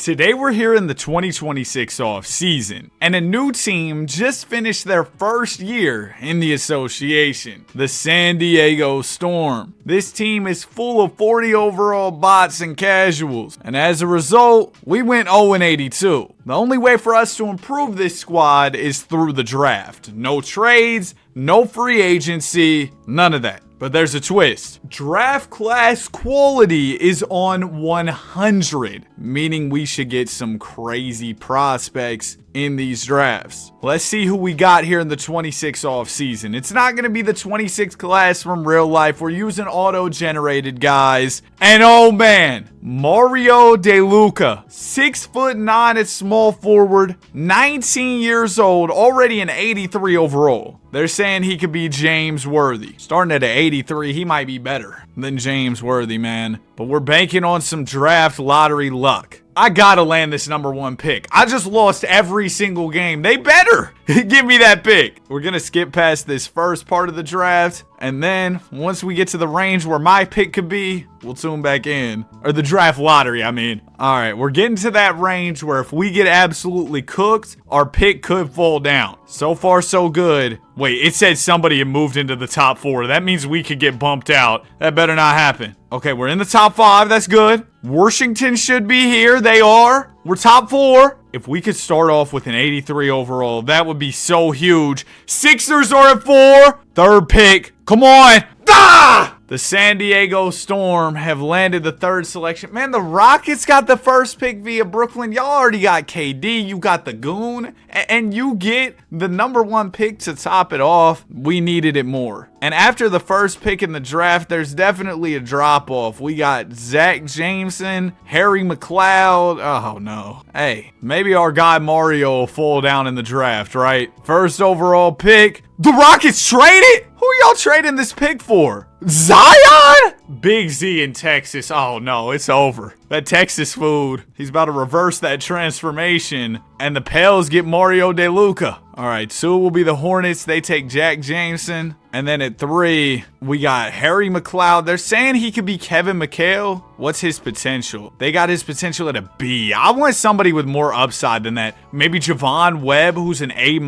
Today we're here in the 2026 off season, and a new team just finished their first year in the association, the San Diego Storm. This team is full of 40 overall bots and casuals, and as a result, we went 0-82. The only way for us to improve this squad is through the draft. No trades, no free agency, none of that. But there's a twist. Draft class quality is on 100, meaning we should get some crazy prospects in these drafts. Let's see who we got here in the 26 off season. It's not going to be the 26 class from real life. We're using auto-generated guys. And oh man, Mario DeLuca, 6'9" at small forward, 19 years old, already an 83 overall. They're saying he could be James Worthy. Starting at an 83, he might be better than James Worthy, man. But we're banking on some draft lottery luck. I gotta land this #1 pick. I just lost every single game. They better give me that pick. We're gonna skip past this first part of the draft, and then once we get to the range where my pick could be, we'll tune back in. Or the draft lottery, I mean. Alright, we're getting to that range where if we get absolutely cooked, our pick could fall down. So far, so good. Wait, it said somebody had moved into the top 4. That means we could get bumped out. That better not happen. Okay, we're in the top 5. That's good. Washington should be here. They are. We're top 4. If we could start off with an 83 overall, that would be so huge. Sixers are at 4. Third pick. Come on. Ah! The San Diego Storm have landed the 3rd selection. Man, the Rockets got the 1st pick via Brooklyn. Y'all already got KD. You got the Goon. And you get the #1 pick to top it off. We needed it more. And after the 1st pick in the draft, there's definitely a drop-off. We got Zach Jameson, Harry McLeod. Oh, no. Hey, maybe our guy Mario will fall down in the draft, right? 1st overall pick. The Rockets traded? Who are y'all trading this pick for? Zion? Big Z in Texas. Oh, no, it's over. That Texas food. He's about to reverse that transformation. And the Pels get Mario DeLuca. All right, 2 will be the Hornets. They take Jack Jameson. And then at 3, we got Harry McLeod. They're saying he could be Kevin McHale. What's his potential? They got his potential at a B. I want somebody with more upside than that. Maybe Javon Webb, who's an A-. I'm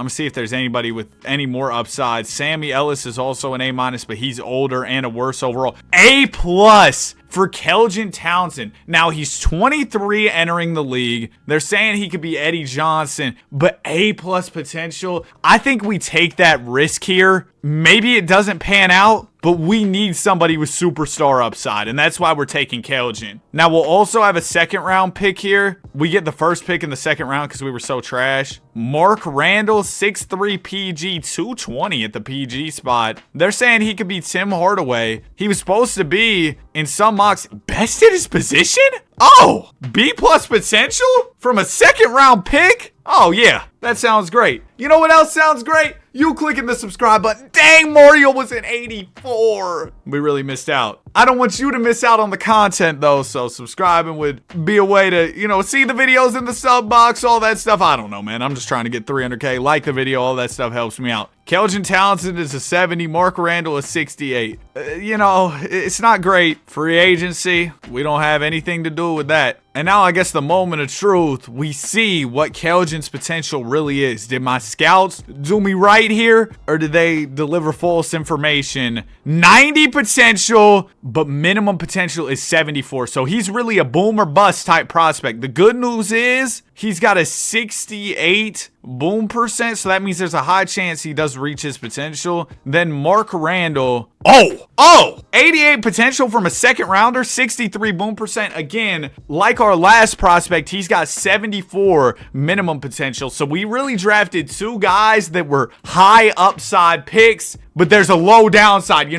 going to see if there's anybody with any more upside. Sammy Ellis is also an A-, but he's older and a worse overall. A+ for Keldon Townsend. Now, he's 23 entering the league. They're saying he could be Eddie Johnson, but A+ potential. I think we take that risk here. Maybe it doesn't pan out, but we need somebody with superstar upside, and that's why we're taking Keldon. Now, we'll also have a 2nd round pick here. We get the 1st pick in the 2nd round because we were so trash. Mark Randall, 6'3" PG, 220 at the PG spot. They're saying he could be Tim Hardaway. He was supposed to be, in some mocks, best at his position? Oh, B+ potential from a 2nd round pick? Oh, yeah, that sounds great. You know what else sounds great? You clicking the subscribe button. Dang, Mario was an 84. We really missed out. I don't want you to miss out on the content, though, so subscribing would be a way to, see the videos in the sub box, all that stuff. I don't know, man. I'm just trying to get 300K. Like the video. All that stuff helps me out. Keldon Townsend is a 70. Mark Randall is 68. It's not great. Free agency. We don't have anything to do with that. And now I guess the moment of truth, we see what Keldon's potential really is. Did my scouts do me right here, or did they deliver false information? 90 potential, but minimum potential is 74. So he's really a boom or bust type prospect. The good news is he's got a 68 boom percent, so that means there's a high chance he does reach his potential. Then Mark Randall, 88 potential from a 2nd rounder, 63 boom percent. Again, like our last prospect, he's got 74 minimum potential. So we really drafted 2 guys that were high upside picks, but there's a low downside.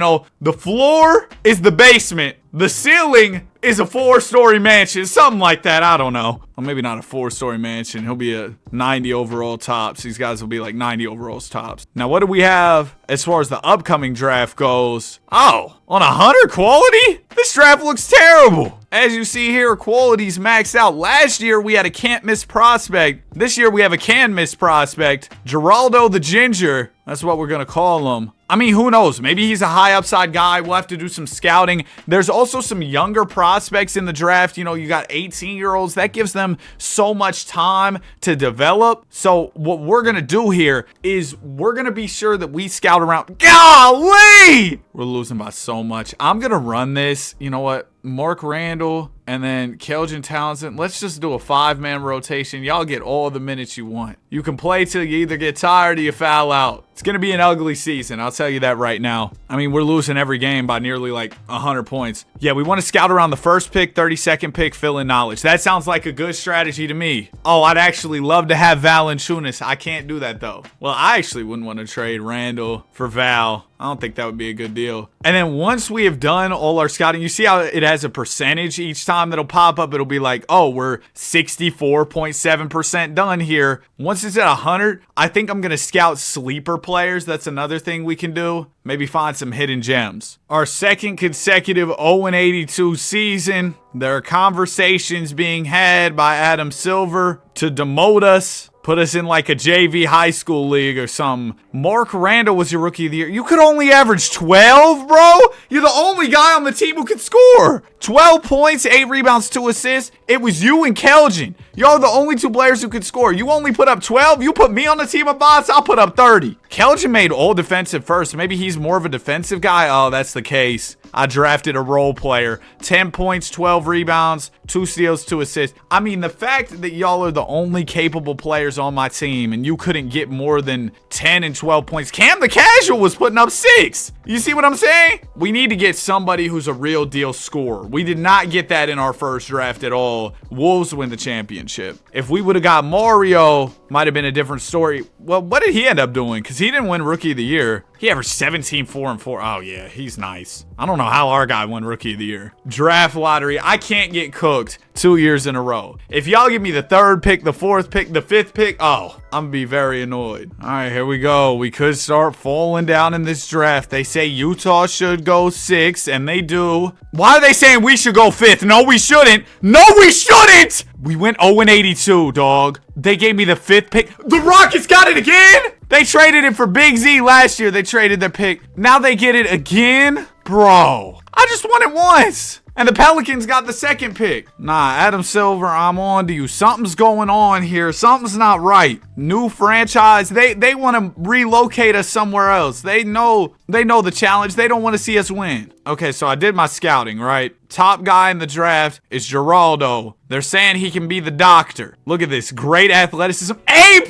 The floor is the basement. The ceiling is a 4-story mansion, something like that. I don't know. Well, maybe not a 4-story mansion. He'll be a 90 overall tops. These guys will be like 90 overalls tops. Now, what do we have as far as the upcoming draft goes? Oh, on 100 quality? This draft looks terrible. As you see here, quality's maxed out. Last year, we had a can't miss prospect. This year, we have a can miss prospect. Geraldo the Ginger. That's what we're going to call him. I mean, who knows? Maybe he's a high upside guy. We'll have to do some scouting. There's also some younger prospects in the draft. You know, you got 18-year-olds. That gives them so much time to develop. So what we're going to do here is we're going to be sure that we scout around. Golly! We're losing by so much. I'm going to run this. You know what? Mark Randall and then Keldon Townsend. Let's just do a 5-man rotation. Y'all get all the minutes you want. You can play till you either get tired or you foul out. It's going to be an ugly season. I'll tell you that right now. I mean, we're losing every game by nearly like 100 points. Yeah, we want to scout around the first pick, 32nd pick, fill in knowledge. That sounds like a good strategy to me. Oh, I'd actually love to have Valanciunas. I can't do that though. Well, I actually wouldn't want to trade Randall for Val. I don't think that would be a good deal. And then once we have done all our scouting, you see how it has a percentage each time that'll pop up. It'll be like, oh, we're 64.7% done here. Once it's at 100, I think I'm going to scout sleeper players. That's another thing we can do. Maybe find some hidden gems. Our second consecutive 0-82 season. There are conversations being had by Adam Silver to demote us. Put us in like a JV high school league or something. Mark Randall was your rookie of the year. You could only average 12, bro? You're the only guy on the team who could score. 12 points, 8 rebounds, 2 assists. It was you and Keldon. Y'all the only 2 players who could score. You only put up 12. You put me on the team of bots, I'll put up 30. Keldon made all defensive first. Maybe he's more of a defensive guy. Oh, that's the case. I drafted a role player. 10 points, 12 rebounds, 2 steals, 2 assists. I mean, the fact that y'all are the only capable players on my team and you couldn't get more than 10 and 12 points. Cam the Casual was putting up 6. You see what I'm saying? We need to get somebody who's a real deal scorer. We did not get that in our first draft at all. Wolves win the championship. If we would have got Mario, might have been a different story. Well, what did he end up doing? Because he didn't win Rookie of the Year. He averaged 17, 4, and 4. Oh, yeah, he's nice. I don't know how our guy won Rookie of the Year. Draft lottery. I can't get cooked 2 years in a row. If y'all give me the 3rd pick, the 4th pick, the 5th pick, oh, I'm going to be very annoyed. All right, here we go. We could start falling down in this draft. They say Utah should go 6, and they do. Why are they saying we should go 5th? No, we shouldn't. No, we shouldn't. We went 0-82, dog. They gave me the 5th pick. The Rockets got it again? They traded it for Big Z last year. They traded their pick. Now they get it again? Bro, I just won it once. And the Pelicans got the 2nd pick. Nah, Adam Silver, I'm on to you. Something's going on here. Something's not right. New franchise. They want to relocate us somewhere else. They know the challenge. They don't want to see us win. Okay, so I did my scouting, right? Top guy in the draft is Geraldo. They're saying he can be the doctor. Look at this. Great athleticism. A+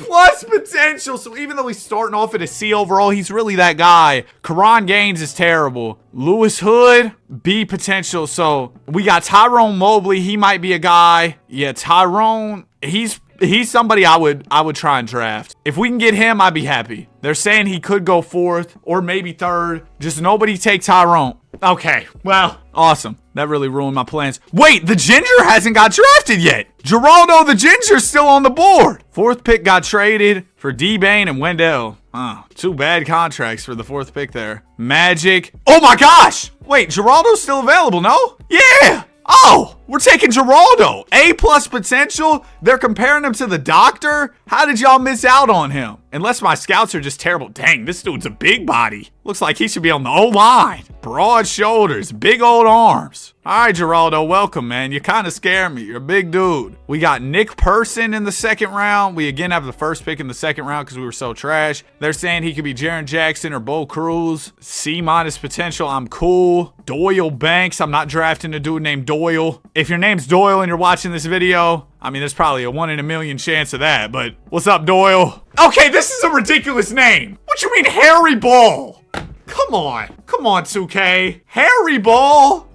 potential. So even though he's starting off at a C overall, he's really that guy. Karan Gaines is terrible. Lewis Hood, B potential. So we got Tyrone Mobley. He might be a guy. Yeah, Tyrone, he's somebody I would try and draft. If we can get him, I'd be happy. They're saying he could go 4th or maybe 3rd. Just nobody take Tyrone. Okay, well, awesome. That really ruined my plans. Wait, the Ginger hasn't got drafted yet. Geraldo the Ginger's still on the board. 4th pick got traded for D-Bane and Wendell. Oh, 2 bad contracts for the 4th pick there. Magic. Oh my gosh. Wait, Geraldo's still available, no? Yeah. Oh, we're taking Geraldo. A+ potential. They're comparing him to the doctor. How did y'all miss out on him? Unless my scouts are just terrible. Dang, this dude's a big body. Looks like he should be on the O-line. Broad shoulders, big old arms. All right, Geraldo, welcome, man. You kind of scare me. You're a big dude. We got Nick Person in the 2nd round. We again have the 1st pick in the 2nd round because we were so trash. They're saying he could be Jaren Jackson or Bo Cruz. C- potential. I'm cool. Doyle Banks. I'm not drafting a dude named Doyle. If your name's Doyle and you're watching this video, I mean, there's probably a 1 in a million chance of that, but what's up, Doyle? Okay, this is a ridiculous name. What you mean, Harry Ball? Come on, 2K. Harry Ball?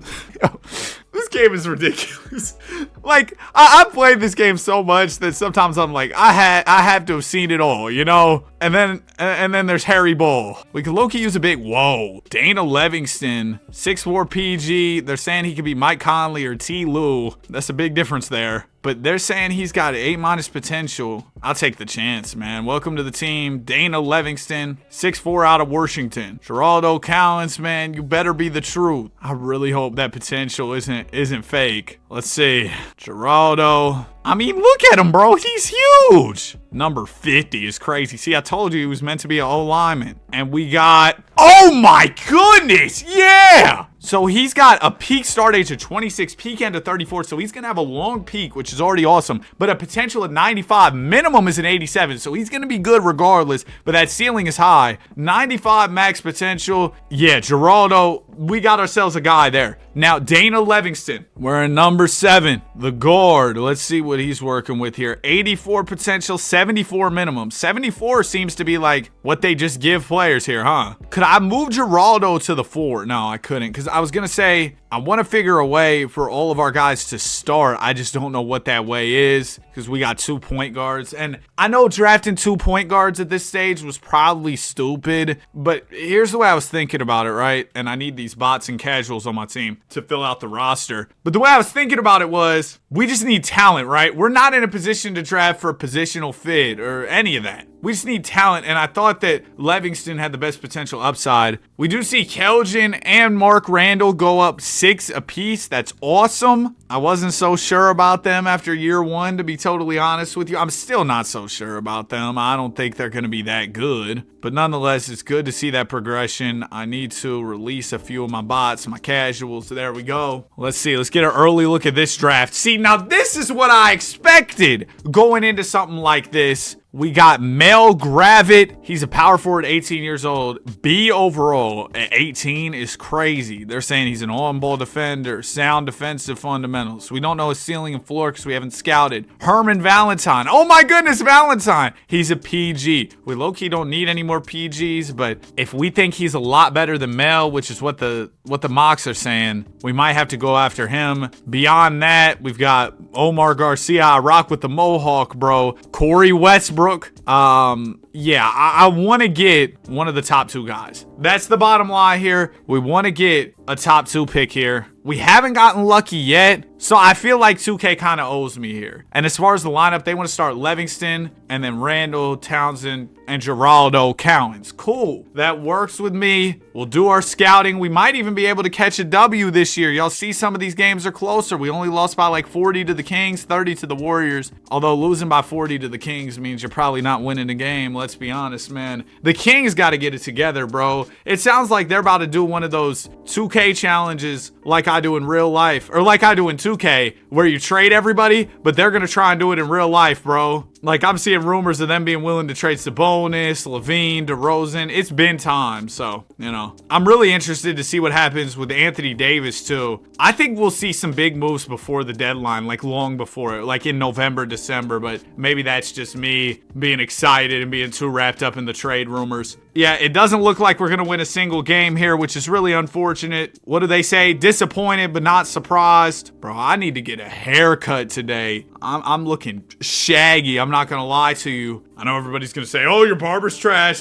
This game is ridiculous. Like, I played this game so much that sometimes I'm like, I have to have seen it all, you know? And then there's Harry Ball. We could low-key use a big, whoa. Dana Livingston, 6'4" PG. They're saying he could be Mike Conley or T. Lue. That's a big difference there. But they're saying he's got 8- potential. I'll take the chance, man. Welcome to the team. Dana Livingston, 6'4" out of Washington. Geraldo Cowens, man, you better be the truth. I really hope that potential isn't fake. Let's see. Geraldo. I mean, look at him, bro. He's huge. Number 50 is crazy. See, I told you he was meant to be an O lineman. And we got, oh my goodness, yeah. So he's got a peak start age of 26, peak end of 34. So he's going to have a long peak, which is already awesome. But a potential of 95. Minimum is an 87. So he's going to be good regardless. But that ceiling is high. 95 max potential. Yeah, Geraldo, we got ourselves a guy there. Now, Dana Livingston. We're in number 7. The guard. Let's see what he's working with here. 84 potential, 74 minimum. 74 seems to be like what they just give players here, huh? Could I move Geraldo to the 4? No, I couldn't, because I was going to say, I want to figure a way for all of our guys to start. I just don't know what that way is, because we got 2 point guards. And I know drafting 2 point guards at this stage was probably stupid, but here's the way I was thinking about it, right? And I need these bots and casuals on my team to fill out the roster. But the way I was thinking about it was, we just need talent, right? We're not in a position to draft for a positional fit or any of that. We just need talent, and I thought that Livingston had the best potential upside. We do see Kelvin and Mark Randall go up 6 apiece. That's awesome. I wasn't so sure about them after year 1, to be totally honest with you. I'm still not so sure about them. I don't think they're going to be that good. But nonetheless, it's good to see that progression. I need to release a few of my bots, my casuals. There we go. Let's see. Let's get an early look at this draft. See, now this is what I expected going into something like this. We got Mel Gravett. He's a power forward, 18 years old. B overall at 18 is crazy. They're saying he's an on-ball defender, sound defensive fundamentals. We don't know his ceiling and floor because we haven't scouted. Herman Valentine. Oh my goodness, Valentine. He's a PG. We low-key don't need any more PGs, but if we think he's a lot better than Mel, which is what the mocks are saying, we might have to go after him. Beyond that, we've got Omar Garcia. I rock with the Mohawk, bro. Corey Westbrook. Yeah, I want to get one of the top 2 guys. That's the bottom line here. We want to get a top 2 pick here. We haven't gotten lucky yet, so I feel like 2K kind of owes me here. And as far as the lineup, they want to start Livingston, and then Randall, Townsend, and Geraldo Cowens. Cool. That works with me. We'll do our scouting. We might even be able to catch a W this year. Y'all see some of these games are closer. We only lost by like 40 to the Kings, 30 to the Warriors. Although losing by 40 to the Kings means you're probably not winning the game. Let's be honest, man. The Kings got to get it together, bro. It sounds like they're about to do one of those 2K challenges like I do in real life, or like I do in 2K, where you trade everybody, but they're going to try and do it in real life, bro. Like, I'm seeing rumors of them being willing to trade Sabonis, Levine, DeRozan. It's been time, so, you know. I'm really interested to see what happens with Anthony Davis, too. I think we'll see some big moves before the deadline, like long before it, like in November, December, but maybe that's just me being excited and being too wrapped up in the trade rumors. Yeah, it doesn't look like we're going to win a single game here, which is really unfortunate. What do they say? Disappointed, but not surprised. Bro, I need to get a haircut today. I'm looking shaggy. I'm not going to lie to you. I know everybody's going to say, oh, your barber's trash.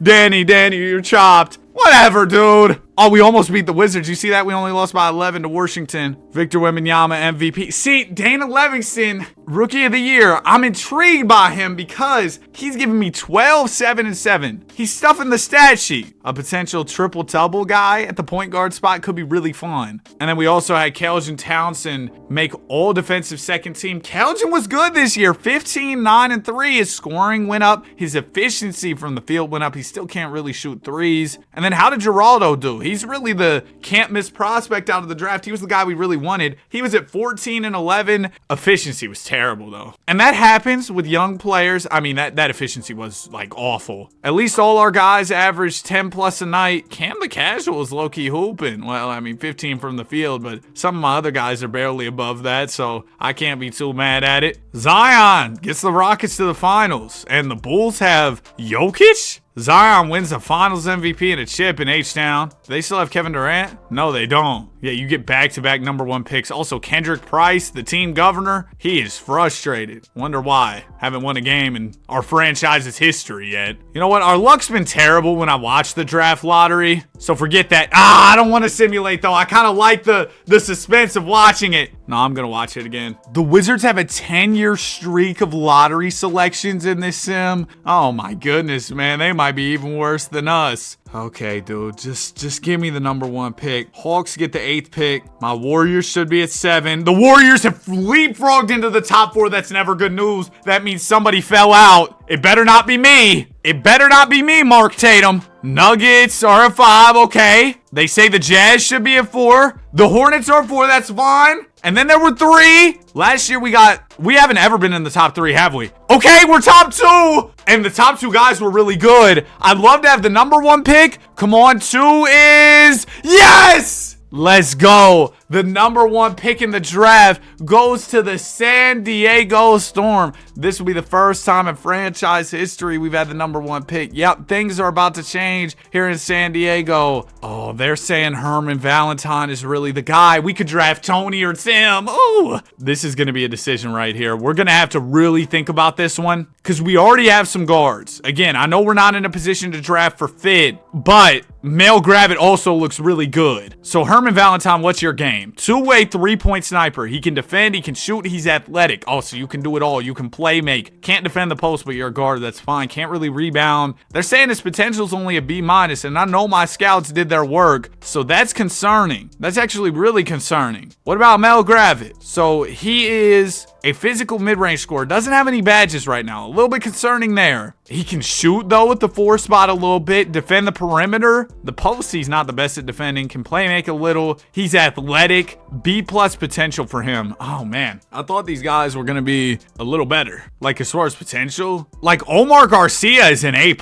Danny, you're chopped. Whatever, dude. Oh, we almost beat the Wizards. You see that? We only lost by 11 to Washington. Victor Wembanyama, MVP. See, Dana Livingston, Rookie of the Year. I'm intrigued by him because he's giving me 12, 7, and 7. He's stuffing the stat sheet. A potential triple-double guy at the point guard spot could be really fun. And then we also had Kelvin Townsend make all defensive second team. Kelvin was good this year. 15, 9, and 3. His scoring went up. His efficiency from the field went up. He still can't really shoot threes. And then how did Geraldo do? He's really the can't miss prospect out of the draft. He was the guy we really wanted. He was at 14 and 11. Efficiency was terrible though. And that happens with young players. I mean, that efficiency was like awful. At least all our guys averaged 10 plus a night. Cam the Casual is low-key hooping. Well, I mean, 15 from the field, but some of my other guys are barely above that, so I can't be too mad at it. Zion gets the Rockets to the finals, and the Bulls have Jokic? Zion wins the Finals MVP and a chip in H-Town. Do they still have Kevin Durant? No, they don't. Yeah, you get back-to-back #1 picks. Also, Kendrick Price, the team governor, he is frustrated. Wonder why. Haven't won a game in our franchise's history yet. You know what? Our luck's been terrible when I watch the draft lottery, so forget that. I don't want to simulate, though. I kind of like the suspense of watching it. No, I'm gonna watch it again. The Wizards have a 10-year streak of lottery selections in this sim. Oh my goodness, man. They might be even worse than us. Okay, dude, just give me the number 1 pick. Hawks get the 8th pick. My Warriors should be at 7. The Warriors have leapfrogged into the top 4. That's never good news. That means somebody fell out. It better not be me. It better not be me, Mark Tatum. Nuggets are at 5, okay. They say the Jazz should be at 4. The Hornets are at 4, that's fine. And then there were 3. Last year we haven't ever been in the top 3, have we? Okay, we're top 2. And the top 2 guys were really good. I'd love to have the number 1 pick. Come on, 2 is, yes! Let's go. The number 1 pick in the draft goes to the San Diego Storm. This will be the first time in franchise history we've had the number 1 pick. Yep, things are about to change here in San Diego. Oh, they're saying Herman Valentine is really the guy. We could draft Tony or Tim. Oh, this is going to be a decision right here. We're going to have to really think about this one because we already have some guards. Again, I know we're not in a position to draft for fit, but Mel Gravett also looks really good. So Herman Valentine, what's your game? 2-way 3-point sniper. He can defend, he can shoot, he's athletic. Also, you can do it all. You can play make. Can't defend the post, but you're a guard. That's fine. Can't really rebound. They're saying his potential's only a B-, and I know my scouts did their work, so that's concerning. That's actually really concerning. What about Mel Gravett? So he is a physical mid-range scorer. Doesn't have any badges right now. A little bit concerning there. He can shoot, though, at the 4 spot a little bit. Defend the perimeter. The post, he's not the best at defending. Can play make a little. He's athletic. B+ potential for him. Oh, man. I thought these guys were going to be a little better. Like, as far as potential. Like, Omar Garcia is an A+.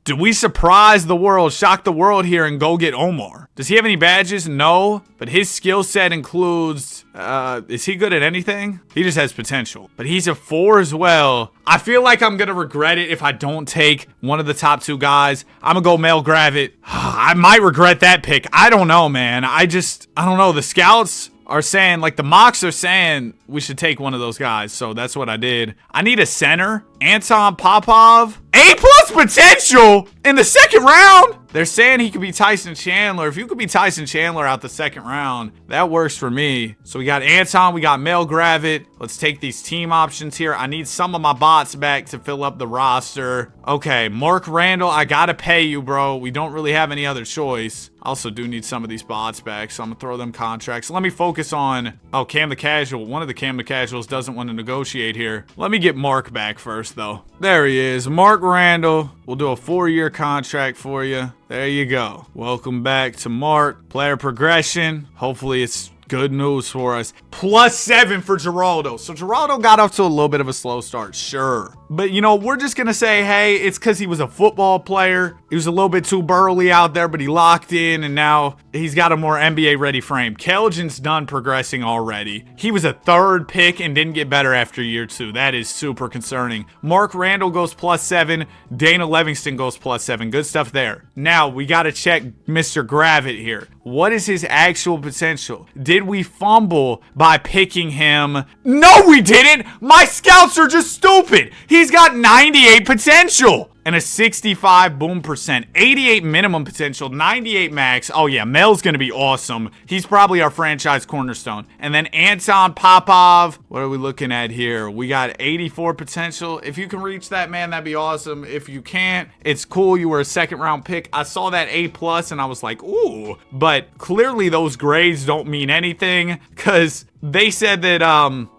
Do we surprise the world, shock the world here, and go get Omar? Does he have any badges? No. But his skill set includes, is he good at anything? He just has potential. But he's a 4 as well. I feel like I'm going to regret it if I don't take one of the top 2 guys. I'm going to go Mel Gravett. I might regret that pick. I don't know, man. I don't know. The scouts are saying, like the mocks are saying we should take one of those guys. So that's what I did. I need a center. Anton Popov. A+ potential in the 2nd round. They're saying he could be Tyson Chandler. If you could be Tyson Chandler out the 2nd round, that works for me. So we got Anton, we got Mel Gravett. Let's take these team options here. I need some of my bots back to fill up the roster. Okay, Mark Randall, I gotta pay you, bro. We don't really have any other choice. I also do need some of these bots back, so I'm gonna throw them contracts. Let me focus on, oh, Cam the Casual. One of the Cam the Casuals doesn't want to negotiate here. Let me get Mark back first, though. There he is, Mark Randall. We'll do a 4-year contract for you. There you go. Welcome back to Mark. Player progression. Hopefully it's good news for us. +7 for Geraldo. So Geraldo got off to a little bit of a slow start, sure. But, you know, we're just going to say, hey, it's because he was a football player. He was a little bit too burly out there, but he locked in, and now he's got a more NBA-ready frame. Keldon's done progressing already. He was a 3rd pick and didn't get better after year 2. That is super concerning. Mark Randall goes +7. Dana Livingston goes +7. Good stuff there. Now, we got to check Mr. Gravett here. What is his actual potential? Did we fumble by picking him? No, we didn't. My scouts are just stupid. He's got 98 potential and a 65 boom percent, 88 minimum potential, 98 max. Oh yeah, Mel's gonna be awesome. He's probably our franchise cornerstone. And then Anton Popov, what are we looking at here? We got 84 potential. If you can reach that, man, that'd be awesome. If you can't, it's cool. You were a 2nd round pick. I saw that A+ and I was like, ooh. But clearly those grades don't mean anything because they said that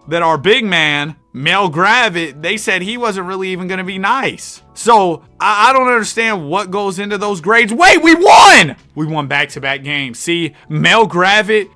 that our big man, Mel Gravett, they said he wasn't really even going to be nice. So I don't understand what goes into those grades. Wait, we won! We won back-to-back games. See, Mel Gravett,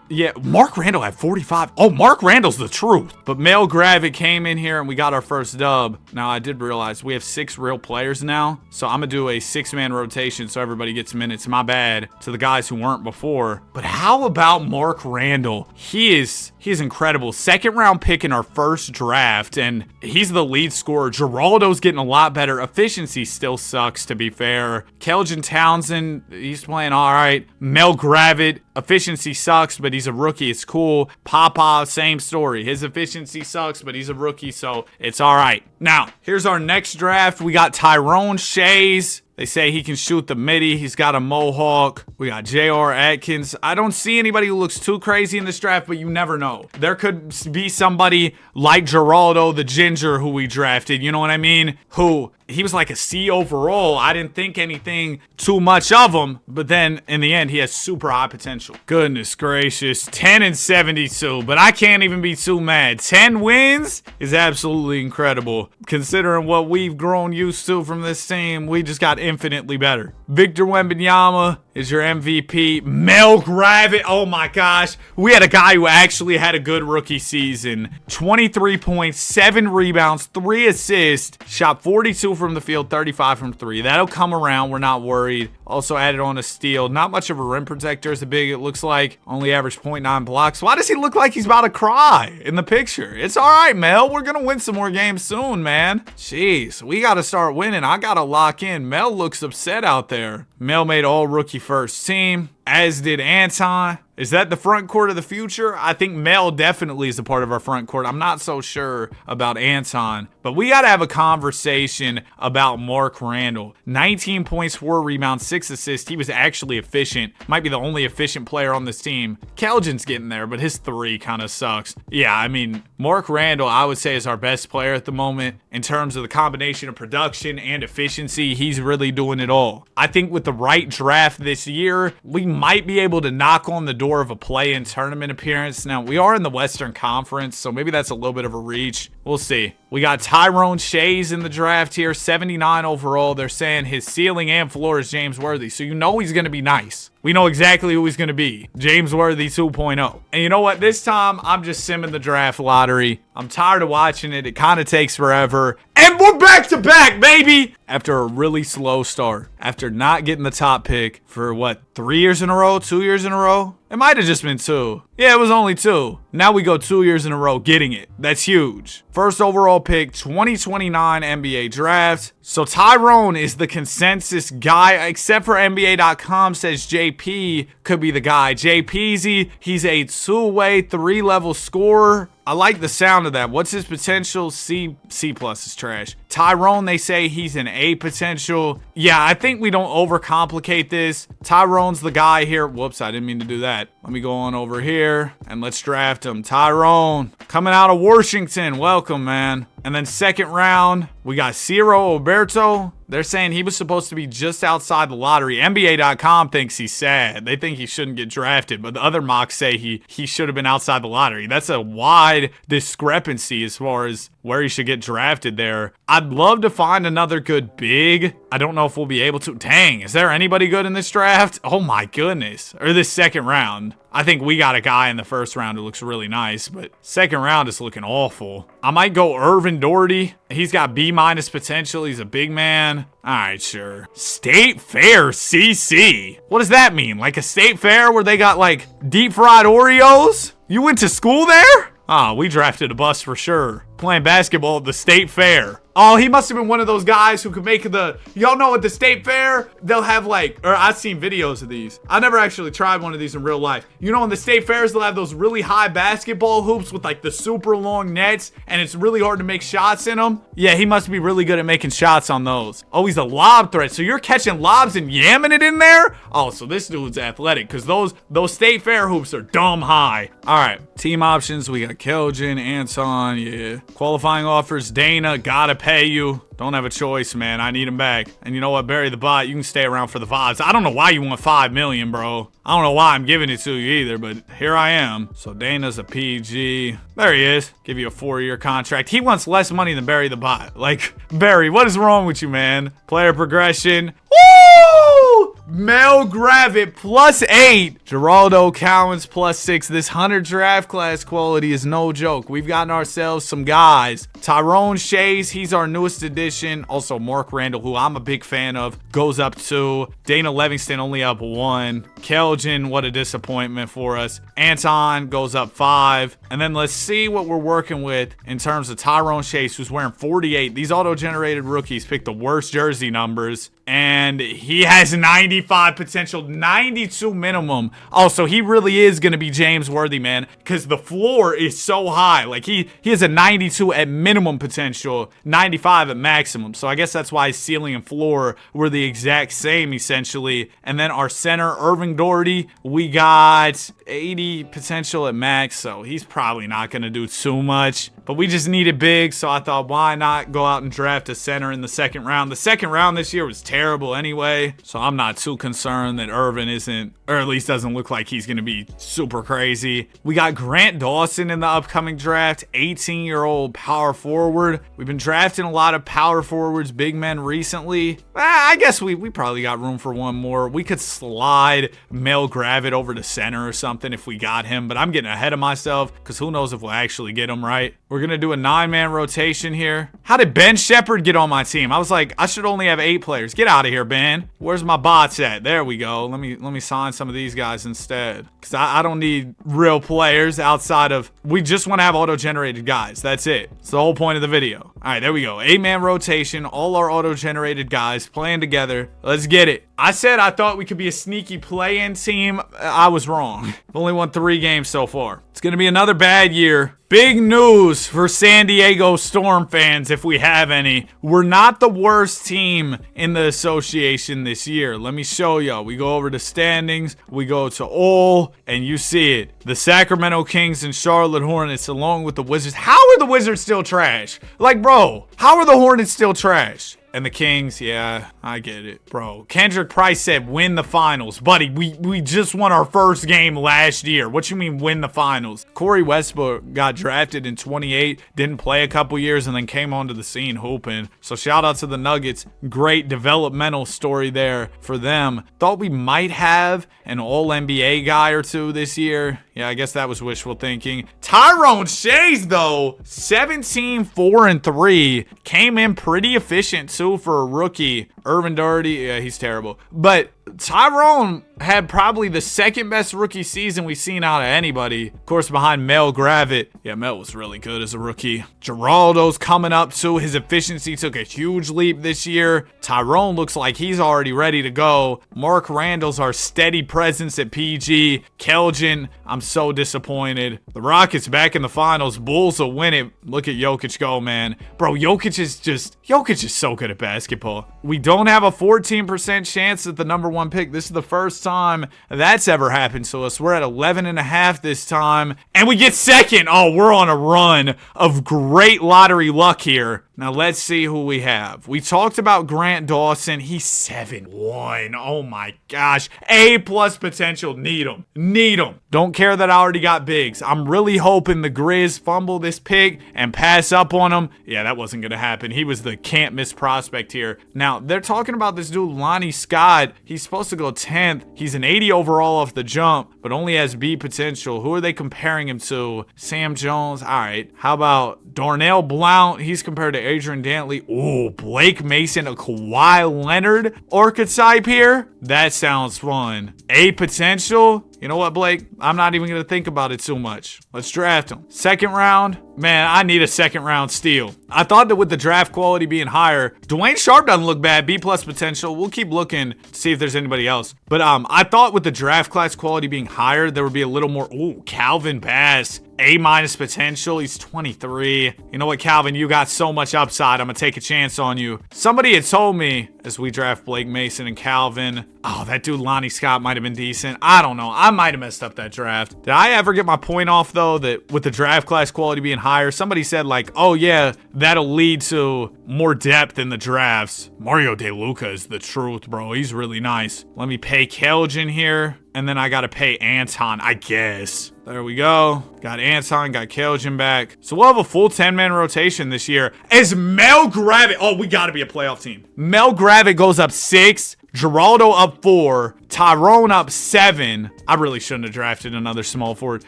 yeah, Mark Randall had 45. Oh, Mark Randall's the truth. But Mel Gravett came in here and we got our first dub. Now, I did realize we have 6 real players now. So I'm going to do a 6-man rotation so everybody gets minutes. My bad to the guys who weren't before. But how about Mark Randall? He is incredible. 2nd round pick in our first draft, and he's the lead scorer. Geraldo's getting a lot better. Efficiency still sucks, to be fair. Keldon Townsend, he's playing all right. Mel Gravett, efficiency sucks, but he's a rookie. It's cool. Popov, same story. His efficiency sucks, but he's a rookie, so it's all right. Now, here's our next draft. We got Tyrone, Shayes, They say he can shoot the midi. He's got a mohawk. We got J.R. Atkins. I don't see anybody who looks too crazy in this draft, but you never know. There could be somebody like Geraldo, the ginger, who we drafted. You know what I mean? Who... he was like a C overall. I didn't think anything too much of him, but then in the end, he has super high potential. Goodness gracious, 10-72, but I can't even be too mad. 10 wins is absolutely incredible. Considering what we've grown used to from this team, we just got infinitely better. Victor Wembanyama is your MVP. Mel Gravett, oh my gosh. We had a guy who actually had a good rookie season. 23 points, 7 rebounds, 3 assists, shot 42 from the field, 35 from 3. That'll come around. We're not worried. Also added on a steal. Not much of a rim protector as big it looks like. Only averaged 0.9 blocks. Why does he look like he's about to cry in the picture? It's all right, Mel. We're going to win some more games soon, man. Jeez, we got to start winning. I got to lock in. Mel looks upset out there. Mel made all rookie first team, as did Anton. Is that the front court of the future? I think Mel definitely is a part of our front court. I'm not so sure about Anton, but we got to have a conversation about Mark Randall. 19 points, 4 rebounds, 6 assists. He was actually efficient. Might be the only efficient player on this team. Keldon's getting there, but his 3 kind of sucks. Yeah, I mean, Mark Randall, I would say, is our best player at the moment in terms of the combination of production and efficiency. He's really doing it all. I think with the right draft this year, we might be able to knock on the door of a play-in tournament appearance. Now, we are in the Western Conference, so maybe that's a little bit of a reach. We'll see. We got Tyrone Shayes in the draft here, 79 overall. They're saying his ceiling and floor is James Worthy, so you know he's going to be nice. We know exactly who he's going to be. James Worthy 2.0. And you know what? This time, I'm just simming the draft lottery. I'm tired of watching it. It kind of takes forever. And we're back to back, baby! After a really slow start. After not getting the top pick for, what, 3 years in a row? 2 years in a row? It might have just been 2. Yeah, it was only 2. Now we go 2 years in a row getting it. That's huge. First overall pick, 2029 NBA draft. So Tyrone is the consensus guy, except for NBA.com says JP could be the guy. JPZ, he's a 2-way, 3-level scorer. I like the sound of that. What's his potential? C+ is trash. Tyrone, they say he's an A potential. Yeah, I think we don't overcomplicate this. Tyrone's the guy here. Whoops, I didn't mean to do that. Let me go on over here and let's draft him. Tyrone, coming out of Washington. Welcome, man. And then second round, we got Ciro Oberto. They're saying he was supposed to be just outside the lottery. NBA.com thinks he's sad. They think he shouldn't get drafted, but the other mocks say he should have been outside the lottery. That's a wide discrepancy as far as where he should get drafted there. I'd love to find another good big. I don't know if we'll be able to. Dang, is there anybody good in this draft? Oh my goodness. Or this second round. I think we got a guy in the first round who looks really nice, but second round is looking awful. I might go Irvin Doherty. He's got B- potential. He's a big man. All right, sure. State Fair CC. What does that mean? Like a state fair where they got like deep fried Oreos? You went to school there? Ah, we drafted a bus for sure. Playing basketball at the state fair. Oh, he must have been one of those guys who could make the... Y'all know at the state fair, they'll have like... Or I've seen videos of these. I never actually tried one of these in real life. You know, in the state fairs, they'll have those really high basketball hoops with like the super long nets, and it's really hard to make shots in them. Yeah, he must be really good at making shots on those. Oh, he's a lob threat. So you're catching lobs and yamming it in there? Oh, so this dude's athletic, because those state fair hoops are dumb high. All right, team options. We got Keldon, Anton, yeah. Qualifying offers, Dana, gotta pay you. Don't have a choice, man. I need him back. And you know what? Bury the bot. You can stay around for the vibes. I don't know why you want $5 million, bro. I don't know why I'm giving it to you either, but here I am. So Dana's a PG. There he is. Give you a 4-year contract. He wants less money than Barry the bot. Like, Barry, what is wrong with you, man? Player progression. Woo! Mel Gravett +8. Geraldo Cowens +6. This Hunter draft class quality is no joke. We've gotten ourselves some guys. Tyrone Shayes, he's our newest addition. Also, Mark Randall, who I'm a big fan of, goes up 2. Dana Livingston only up 1. Keldon, what a disappointment for us. Anton goes up 5. And then let's see what we're working with in terms of Tyrone Shayes, who's wearing 48. These auto-generated rookies pick the worst jersey numbers. And he has 90 95 potential, 92 minimum. Oh, so he really is going to be James Worthy, man, because the floor is so high. Like, he has a 92 at minimum potential, 95 at maximum. So I guess that's why his ceiling and floor were the exact same, essentially. And then our center, Irving Doherty, we got 80 potential at max, so he's probably not going to do too much. But we just needed big, so I thought, why not go out and draft a center in the second round? The second round this year was terrible anyway, so I'm not too concerned that Irvin isn't, or at least doesn't look like he's going to be super crazy. We got Grant Dawson in the upcoming draft, 18-year-old power forward. We've been drafting a lot of power forwards, big men recently. I guess we probably got room for one more. We could slide Mel Gravett over to center or something if we got him, but I'm getting ahead of myself because who knows if we'll actually get him, right? We're going to do a 9-man rotation here. How did Ben Shepherd get on my team? I was like, I should only have 8 players. Get out of here, Ben. Where's my bots at? There we go. Let me sign some of these guys instead, because I don't need real players outside of, we just want to have auto-generated guys. That's it. It's the whole point of the video. All right, there we go. 8-man rotation. All our auto-generated guys playing together. Let's get it. I said I thought we could be a sneaky play-in team. I was wrong. We've only won 3 games so far. It's going to be another bad year. Big news for San Diego Storm fans, if we have any. We're not the worst team in the association this year. Let me show y'all. We go over to standings. We go to all, and you see it. The Sacramento Kings and Charlotte Hornets along with the Wizards. How are the Wizards still trash? Like, bro, how are the Hornets still trash? And the Kings, yeah, I get it, bro. Kendrick Price said win the finals. Buddy, we just won our first game last year. What you mean win the finals? Corey Westbrook got drafted in 28, didn't play a couple years, and then came onto the scene hooping. So shout out to the Nuggets. Great developmental story there for them. Thought we might have an all-NBA guy or two this year. Yeah, I guess that was wishful thinking. Tyrone Shayes, though, 17, 4, and 3. Came in pretty efficient, too, for a rookie. Irvin Doherty, yeah, he's terrible. But Tyrone had probably the second best rookie season we've seen out of anybody. Of course, behind Mel Gravett. Yeah, Mel was really good as a rookie. Geraldo's coming up, too. His efficiency took a huge leap this year. Tyrone looks like he's already ready to go. Mark Randall's our steady presence at PG. Keldon, I'm so disappointed. The Rockets back in the finals. Bulls will win it. Look at Jokic go, man. Bro, Jokic is so good at basketball. We don't have a 14% chance at the number 1 pick. This is the first time that's ever happened to us. We're at 11.5 this time, and we get second. Oh, we're on a run of great lottery luck here. Now, let's see who we have. We talked about Grant Dawson. He's 7-1. Oh, my gosh. A+ potential. Need him. Need him. Don't care that I already got bigs. I'm really hoping the Grizz fumble this pick and pass up on him. Yeah, that wasn't going to happen. He was the can't-miss prospect here. Now, they're talking about this dude, Lonnie Scott. He's supposed to go 10th. He's an 80 overall off the jump, but only has B potential. Who are they comparing him to? Sam Jones. All right. How about Darnell Blount? He's compared to Adrian Dantley. Ooh, Blake Mason, a Kawhi Leonard archetype here. That sounds fun. A potential. You know what, Blake? I'm not even going to think about it too much. Let's draft him. Second round. Man, I need a second round steal. I thought that with the draft quality being higher, Dwayne Sharp doesn't look bad. B+ potential. We'll keep looking to see if there's anybody else. But I thought with the draft class quality being higher, there would be a little more. Ooh, Calvin Bass. A- potential. He's 23. You know what, Calvin? You got so much upside. I'm going to take a chance on you. Somebody had told me as we draft Blake Mason and Calvin. Oh, that dude Lonnie Scott might have been decent. I don't know. I might have messed up that draft. Did I ever get my point off, though, that with the draft class quality being higher, somebody said, like, oh, yeah, that'll lead to more depth in the drafts. Mario DeLuca is the truth, bro. He's really nice. Let me pay Keldon here. And then I got to pay Anton, I guess. There we go. Got Anton, got Keldon back. So we'll have a full 10-man rotation this year. As Mel Gravett. Oh, we got to be a playoff team. Mel Gravett goes up 6. Geraldo up 4. Tyrone up 7. I really shouldn't have drafted another small forward.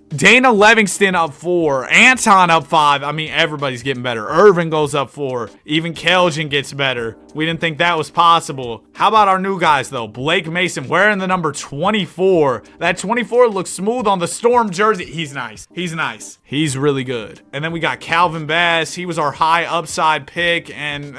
Dana Livingston up 4. Anton up 5. I mean, everybody's getting better. Irvin goes up 4. Even Keljan gets better. We didn't think that was possible. How about our new guys, though? Blake Mason wearing the number 24. That 24 looks smooth on the Storm jersey. He's nice. He's nice. He's really good. And then we got Calvin Bass. He was our high upside pick, and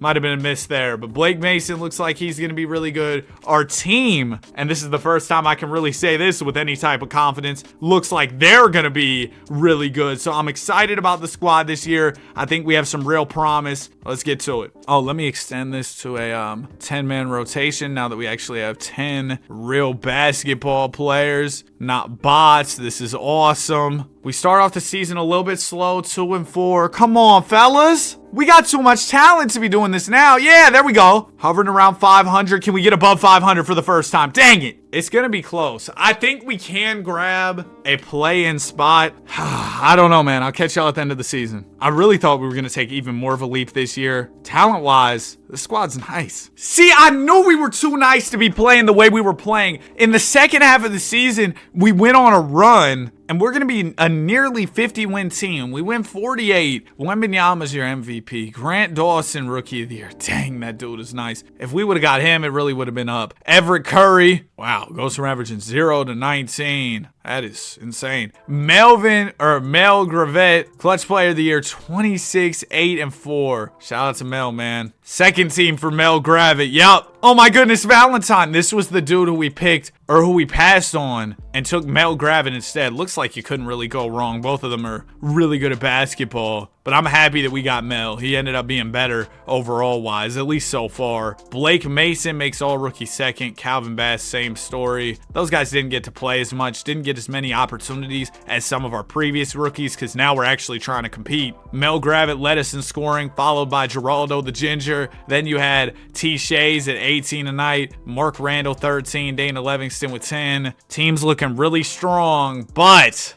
might have been a miss there. But Blake Mason looks like he's going to be really good. Our team, and this is the first time I can really say this with any type of confidence, looks like they're going to be really good. So I'm excited about the squad this year. I think we have some real promise. Let's get to it. Oh, let me extend this to a 10-man rotation now that we actually have 10 real basketball players, not bots. This is awesome. We start off the season a little bit slow, 2-4. Come on, fellas. We got too much talent to be doing this now. Yeah, there we go. Hovering around 500. Can we get above 500 for the first time? Dang it. It's going to be close. I think we can grab a play-in spot. I don't know, man. I'll catch y'all at the end of the season. I really thought we were going to take even more of a leap this year. Talent-wise, the squad's nice. See, I knew we were too nice to be playing the way we were playing. In the second half of the season, we went on a run, and we're going to be a nearly 50-win team. We win 48. Wembanyama's your MVP. Grant Dawson, Rookie of the Year. Dang, that dude is nice. If we would have got him, it really would have been up. Everett Curry. Wow, goes from averaging 0 to 19. That is insane. Mel Gravett, Clutch Player of the Year, 26, 8, and 4. Shout out to Mel, man. Second team for Mel Gravett. Yup. Oh my goodness, Valentine. This was the dude who we picked, or who we passed on, and took Mel Gravett instead. Looks like you couldn't really go wrong. Both of them are really good at basketball. But I'm happy that we got Mel. He ended up being better overall-wise, at least so far. Blake Mason makes all-rookie second. Calvin Bass, same story. Those guys didn't get to play as much, didn't get as many opportunities as some of our previous rookies, because now we're actually trying to compete. Mel Gravett led us in scoring, followed by Geraldo the Ginger. Then you had Shayes at 18 tonight. Mark Randall, 13. Dana Livingston with 10. Team's looking really strong, but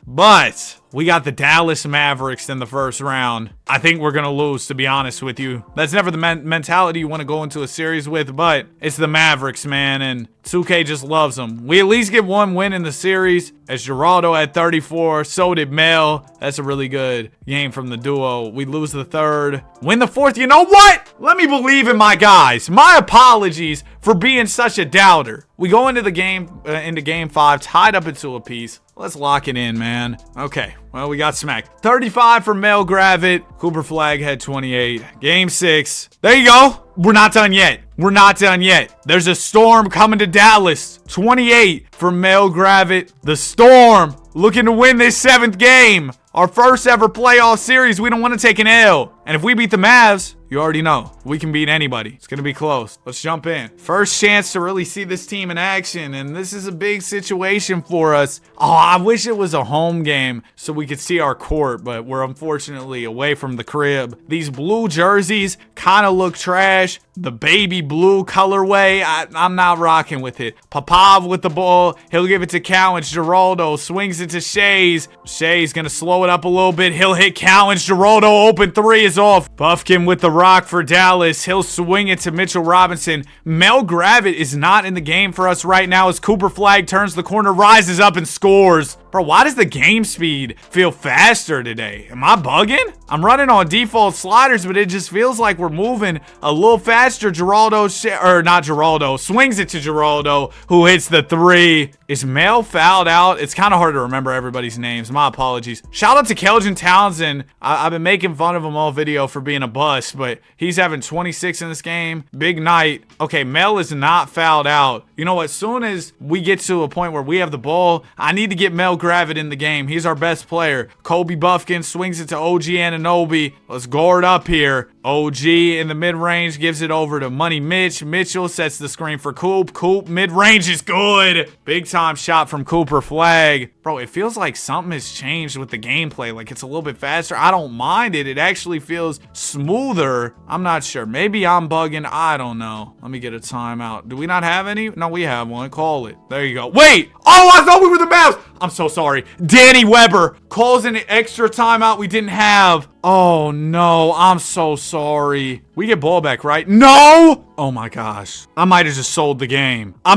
we got the Dallas Mavericks in the first round. I think we're going to lose, to be honest with you. That's never the mentality you want to go into a series with, but it's the Mavericks, man, and 2K just loves them. We at least get one win in the series, as Geraldo had 34. So did Mel. That's a really good game from the duo. We lose the third. Win the fourth. You know what? Let me believe in my guys. My apologies for being such a doubter. We go into the game, game 5, tied up into a piece. Let's lock it in, man. Okay, well, we got smacked. 35 for Mel Gravett. Cooper Flag had 28. Game 6. There you go. We're not done yet. We're not done yet. There's a Storm coming to Dallas. 28 for Mel Gravett. The Storm looking to win this 7th game. Our first ever playoff series. We don't want to take an L. And if we beat the Mavs, you already know we can beat anybody. It's going to be close. Let's jump in. First chance to really see this team in action, and this is a big situation for us. Oh, I wish it was a home game so we could see our court, but we're unfortunately away from the crib. These blue jerseys kind of look trash. The baby blue colorway, I'm not rocking with it. Popov with the ball. He'll give it to Cowens. Geraldo swings it to Shayes. Shayes going to slow it up a little bit. He'll hit Cowens. Geraldo open 3 is off. Buffkin with the rock for Dallas. He'll swing it to Mitchell Robinson. Mel Gravett is not in the game for us right now as Cooper Flag turns the corner, rises up, and scores. Bro, why does the game speed feel faster today? Am I bugging? I'm running on default sliders, but it just feels like we're moving a little faster. Geraldo, swings it to Geraldo, who hits the 3. Is Mel fouled out? It's kind of hard to remember everybody's names. My apologies. Shout out to Keljan Townsend. I've been making fun of him all video for being a bust, but he's having 26 in this game. Big night. Okay, Mel is not fouled out. You know what? As soon as we get to a point where we have the ball, I need to get Mel Gravett in the game. He's our best player. Kobe Buffkin swings it to OG Anunoby. Let's guard up here. OG in the mid-range gives it over to Money Mitch. Mitchell sets the screen for Coop. Coop mid-range is good. Big time shot from Cooper Flag. Bro, it feels like something has changed with the gameplay. Like it's a little bit faster. I don't mind it. It actually feels smoother. I'm not sure. Maybe I'm bugging. I don't know. Let me get a timeout. Do we not have any? No, we have one. Call it. There you go. Wait. Oh, I thought we were the Mavs. I'm so sorry. Danny Weber calls an extra timeout we didn't have. Oh, no. I'm so sorry. We get ball back, right? No! Oh, my gosh. I might have just sold the game. I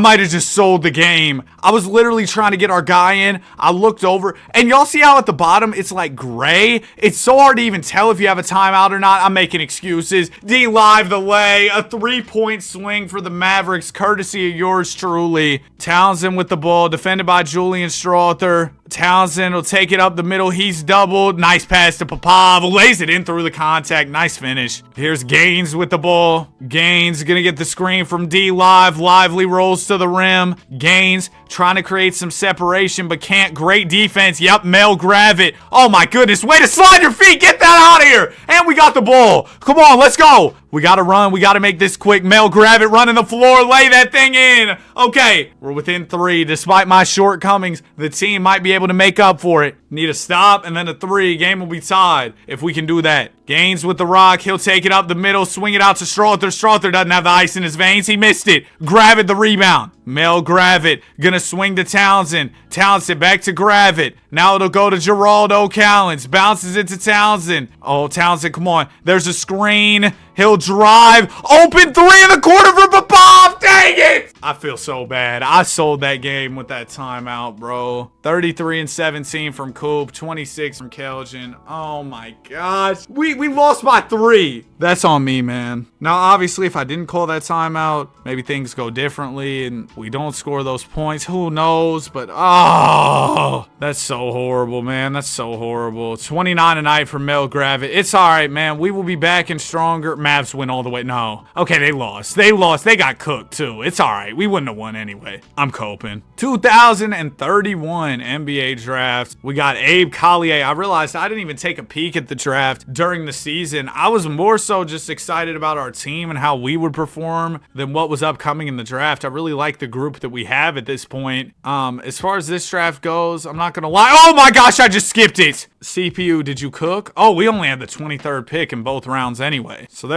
was literally trying to get our guy in. I looked over, and y'all see how at the bottom it's like gray? It's so hard to even tell if you have a timeout or not. I'm making excuses. D live the lay. A 3-point swing for the Mavericks, courtesy of yours truly. Townsend with the ball, defended by Julian Strother. Townsend will take it up the middle. He's doubled. Nice pass to Popov. Lays it in through the contact. Nice finish. Here's Gaines with the ball. Gaines gonna get the screen from D Live. Lively rolls to the rim. Gaines trying to create some separation, but can't. Great defense. Yep, Mel Gravett. Oh my goodness. Way to slide your feet. Get that out of here. And we got the ball. Come on, let's go. We gotta run. We gotta make this quick. Mel Gravett running the floor. Lay that thing in. Okay, we're within 3. Despite my shortcomings, the team might be able to make up for it. Need a stop and then a 3. Game will be tied if we can do that. Gaines with the rock. He'll take it up the middle. Swing it out to Strother. Strother doesn't have the ice in his veins. He missed it. Gravett the rebound. Mel Gravett gonna swing to Townsend. Townsend back to Gravett. Now it'll go to Gerald Cowens. Bounces it to Townsend. Oh, Townsend, come on. There's a screen. He'll drive. Open 3 in the corner for Popov. Dang it! I feel so bad. I sold that game with that timeout, bro. 33-17 from Coop. 26 from Kelvin. Oh my gosh. We lost by 3. That's on me, man. Now, obviously, if I didn't call that timeout, maybe things go differently and we don't score those points. Who knows? But, oh, that's so horrible, man. That's so horrible. 29 tonight for Mel Gravett. It's all right, man. We will be back and stronger. Mavs win all the way. No. Okay, they lost. They lost. They got cooked, too. It's all right. We wouldn't have won anyway. I'm coping. 2031 NBA draft. We got Abe Collier. I realized I didn't even take a peek at the draft during the season. I was more so just excited about our team and how we would perform than what was upcoming in the draft. I really like the group that we have at this point. As far as this draft goes, I'm not gonna lie. Oh my gosh, I just skipped it. CPU, did you cook? Oh, we only had the 23rd pick in both rounds anyway. So